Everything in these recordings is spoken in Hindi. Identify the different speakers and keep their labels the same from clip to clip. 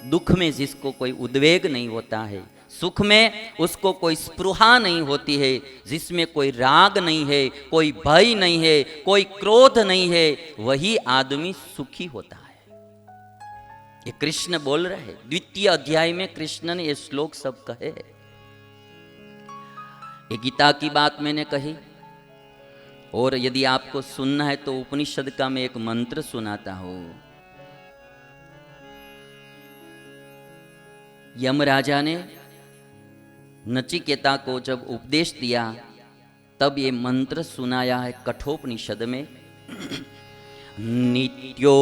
Speaker 1: दुख में जिसको कोई उद्वेग नहीं होता है, सुख में उसको कोई स्पृहा नहीं होती है, जिसमें कोई राग नहीं है, कोई भय नहीं है, कोई क्रोध नहीं है, वही आदमी सुखी होता है। ये कृष्ण बोल रहे हैं। द्वितीय अध्याय में कृष्ण ने ये श्लोक सब कहे। ये गीता की बात मैंने कही, और यदि आपको सुनना है तो उपनिषद का मैं एक मंत्र सुनाता हूं। यमराजा ने नचिकेता को जब उपदेश दिया तब ये मंत्र सुनाया है कठोपनिषद में। नित्यो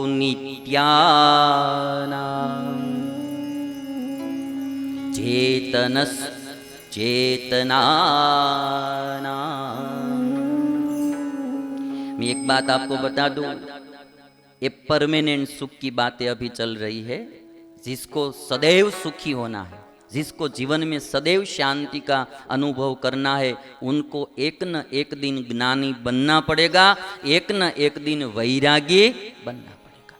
Speaker 1: नित्यानां चेतनश्चेतनानां। मैं एक बात आपको बता दूं, ये परमानेंट सुख की बातें अभी चल रही है। जिसको सदैव सुखी होना है, जिसको जीवन में सदैव शांति का अनुभव करना है, उनको एक न एक दिन ज्ञानी बनना पड़ेगा, एक न एक दिन वैरागी बनना पड़ेगा।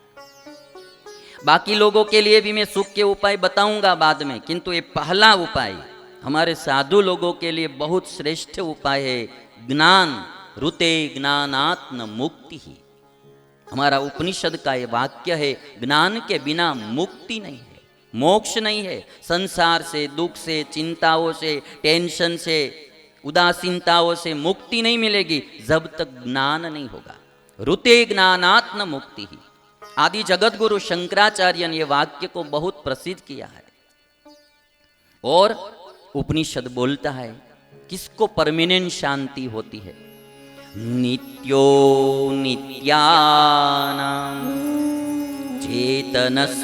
Speaker 1: बाकी लोगों के लिए भी मैं सुख के उपाय बताऊंगा बाद में, किंतु ये पहला उपाय हमारे साधु लोगों के लिए बहुत श्रेष्ठ उपाय है। ज्ञान रुते ज्ञानात्म मुक्ति ही हमारा उपनिषद का ये वाक्य है। ज्ञान के बिना मुक्ति नहीं है, मोक्ष नहीं है। संसार से, दुख से, चिंताओं से, टेंशन से, उदासीनताओं से मुक्ति नहीं मिलेगी जब तक ज्ञान नहीं होगा। रुते ज्ञानात्म मुक्ति ही। आदि जगत गुरु शंकराचार्य ने यह वाक्य को बहुत प्रसिद्ध किया है। और उपनिषद बोलता है किसको परमानेंट शांति होती है। नित्यो नित्यानां चेतनश्चेतनानां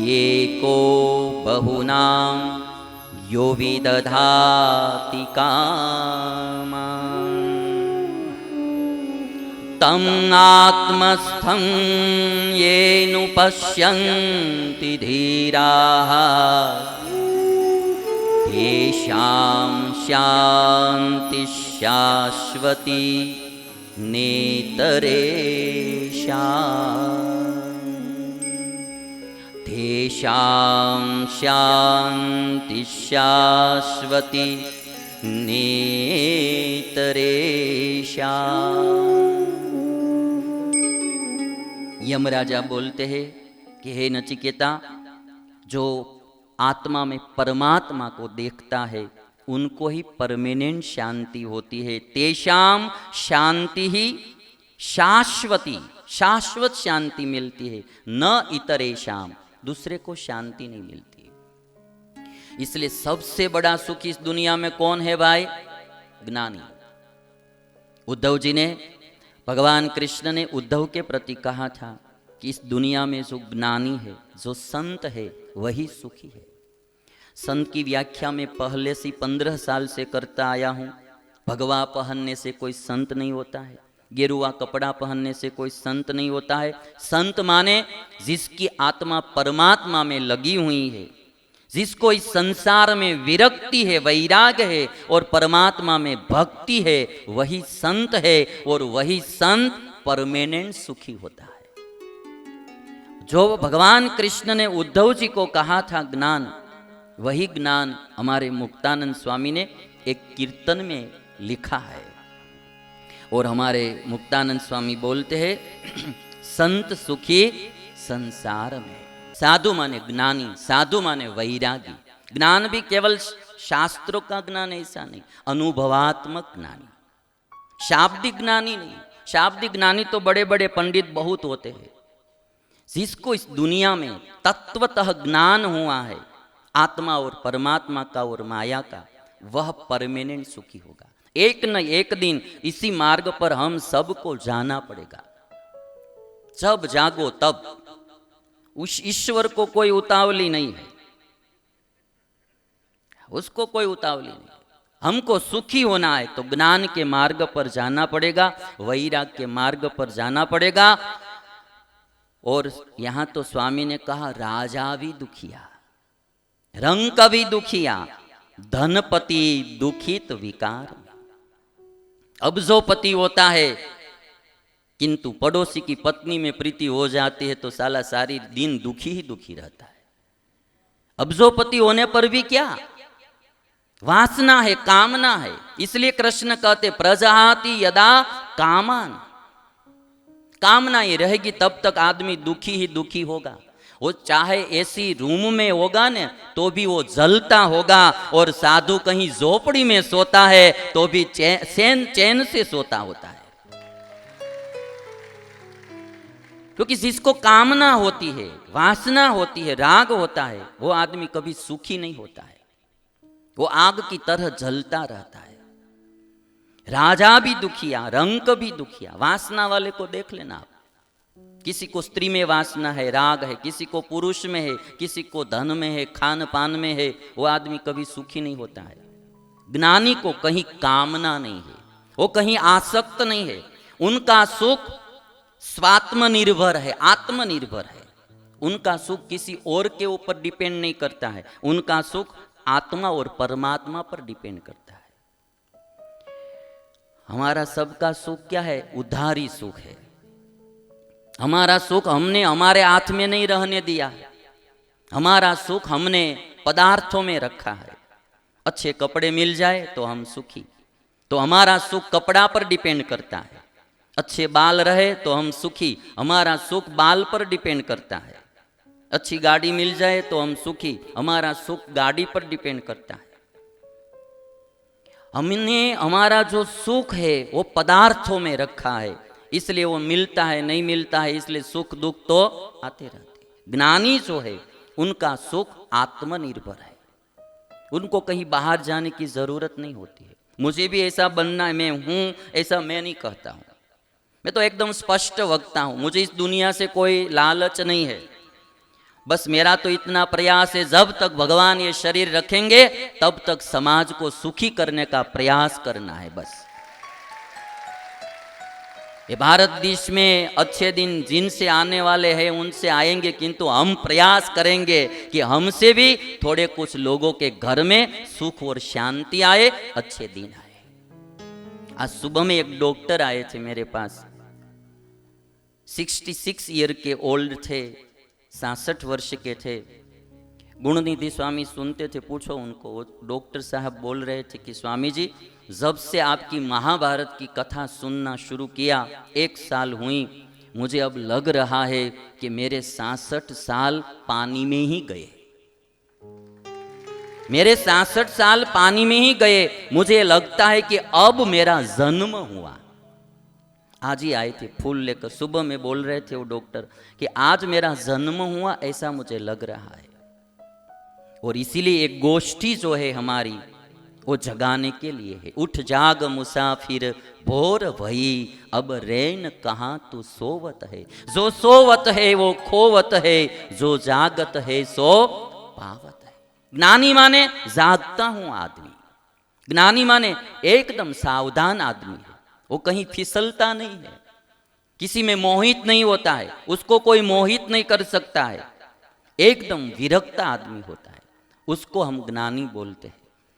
Speaker 1: एको बहुनां यो विदधाति कामान् तं आत्मस्थं येनुपश्यन्ति धीराः तेषां शान्ति शाश्वती नेतरेषाम्। तेषां शान्ति शाश्वती नेतरेषाम्। यमराजा बोलते हैं कि हे नचिकेता, जो आत्मा में परमात्मा को देखता है उनको ही परमानेंट शांति होती है। तेषाम शांति ही शाश्वती, शाश्वत शांति मिलती है, न इतरेषाम, दूसरे को शांति नहीं मिलती। इसलिए सबसे बड़ा सुख इस दुनिया में कौन है भाई? ज्ञानी। उद्धव जी ने, भगवान कृष्ण ने उद्धव के प्रति कहा था कि इस दुनिया में जो ज्ञानी है, जो संत है, वही सुखी है। संत की व्याख्या में पहले से 15 साल से करता आया हूं। भगवा पहनने से कोई संत नहीं होता है, गेरुआ कपड़ा पहनने से कोई संत नहीं होता है। संत माने जिसकी आत्मा परमात्मा में लगी हुई है, जिसको इस संसार में विरक्ति है, वैराग है और परमात्मा में भक्ति है, वही संत है। और वही संत परमानेंट सुखी होता है। जो भगवान कृष्ण ने उद्धव जी को कहा था ज्ञान, वही ज्ञान हमारे मुक्तानंद स्वामी ने एक कीर्तन में लिखा है। और हमारे मुक्तानंद स्वामी बोलते हैं संत सुखी संसार में। साधु माने ज्ञानी, साधु माने वैरागी। ज्ञान भी केवल शास्त्रों का ज्ञान ऐसा नहीं, अनुभवात्मक ज्ञानी, शाब्दिक ज्ञानी नहीं। शाब्दिक ज्ञानी तो बड़े बड़े पंडित बहुत होते हैं। जिसको इस दुनिया में तत्वतः ज्ञान हुआ है आत्मा और परमात्मा का और माया का, वह परमानेंट सुखी होगा। एक न एक दिन इसी मार्ग पर हम सबको जाना पड़ेगा। जब जागो तब। उस ईश्वर को कोई उतावली नहीं है, उसको कोई उतावली नहीं। हमको सुखी होना है तो ज्ञान के मार्ग पर जाना पड़ेगा, वैराग के मार्ग पर जाना पड़ेगा। और यहां तो स्वामी ने कहा राजा भी दुखिया, रंग भी दुखिया, धनपति दुखित विकार। अब जो पति होता है किंतु पड़ोसी की पत्नी में प्रीति हो जाती है तो साला सारी दिन दुखी ही दुखी रहता है। अब्जोपति होने पर भी क्या, वासना है, कामना है। इसलिए कृष्ण कहते प्रजहाति यदा कामान, कामना ये रहेगी तब तक आदमी दुखी ही दुखी होगा। वो चाहे ऐसी रूम में होगा ने तो भी वो जलता होगा, और साधु कहीं झोपड़ी में सोता है तो भी चैन से सोता होता है। क्योंकि जिसको कामना होती है, वासना होती है, राग होता है, वो आदमी कभी सुखी नहीं होता है। वो आग की तरह जलता रहता है। राजा भी दुखिया, रंक भी दुखिया। वासना वाले को देख लेना आप, किसी को स्त्री में वासना है, राग है, किसी को पुरुष में है, किसी को धन में है, खान पान में है, वो आदमी कभी सुखी नहीं होता है। ज्ञानी को कहीं कामना नहीं है, वो कहीं आसक्त नहीं है। उनका सुख स्वात्मनिर्भर है, आत्मनिर्भर है। उनका सुख किसी और के ऊपर डिपेंड नहीं करता है, उनका सुख आत्मा और परमात्मा पर डिपेंड करता है। हमारा सबका सुख क्या है? उधारी सुख है। हमारा सुख हमने हमारे हाथ में नहीं रहने दिया है। हमारा सुख हमने पदार्थों में रखा है। अच्छे कपड़े मिल जाए तो हम सुखी, तो हमारा सुख कपड़ा पर डिपेंड करता है। अच्छे बाल रहे तो हम सुखी, हमारा सुख बाल पर डिपेंड करता है। अच्छी गाड़ी मिल जाए तो हम सुखी, हमारा सुख गाड़ी पर डिपेंड करता है। हमने हमारा जो सुख है वो पदार्थों में रखा है, इसलिए वो मिलता है, नहीं मिलता है, इसलिए सुख दुख तो आते रहते। ज्ञानी जो है उनका सुख आत्मनिर्भर है, उनको कहीं बाहर जाने की जरूरत नहीं होती है। मुझे भी ऐसा बनना है, मैं हूं ऐसा मैं नहीं कहता हूं। मैं तो एकदम स्पष्ट वक्ता हूं। मुझे इस दुनिया से कोई लालच नहीं है। बस मेरा तो इतना प्रयास है, जब तक भगवान ये शरीर रखेंगे तब तक समाज को सुखी करने का प्रयास करना है। बस ये भारत देश में अच्छे दिन जिनसे आने वाले हैं उनसे आएंगे, किंतु हम प्रयास करेंगे कि हमसे भी थोड़े कुछ लोगों के घर में सुख और शांति आए, अच्छे दिन आए। आज सुबह में एक डॉक्टर आए थे मेरे पास, 66 ईयर के ओल्ड थे, 66 वर्ष के थे। गुणनिधि स्वामी सुनते थे, पूछो उनको। वो डॉक्टर साहब बोल रहे थे कि स्वामी जी, जब से आपकी महाभारत की कथा सुनना शुरू किया 1 साल हुई, मुझे अब लग रहा है कि मेरे 66 साल पानी में ही गए। मेरे 66 साल पानी में ही गए। मुझे लगता है कि अब मेरा जन्म हुआ। आज ही आए थे फूल लेकर, सुबह में बोल रहे थे वो डॉक्टर कि आज मेरा जन्म हुआ, ऐसा मुझे लग रहा है। और इसीलिए एक गोष्ठी जो है हमारी, वो जगाने के लिए है। उठ जाग मुसाफिर भोर भई, अब रैन कहाँ तू सोवत है। जो सोवत है वो खोवत है, जो जागत है सो पावत है। ज्ञानी माने जागता हूं आदमी, ज्ञानी माने एकदम सावधान आदमी है। वो कहीं फिसलता नहीं है, किसी में मोहित नहीं होता है, उसको कोई मोहित नहीं कर सकता है। एकदम विरक्त आदमी होता है, उसको हम ज्ञानी बोलते हैं।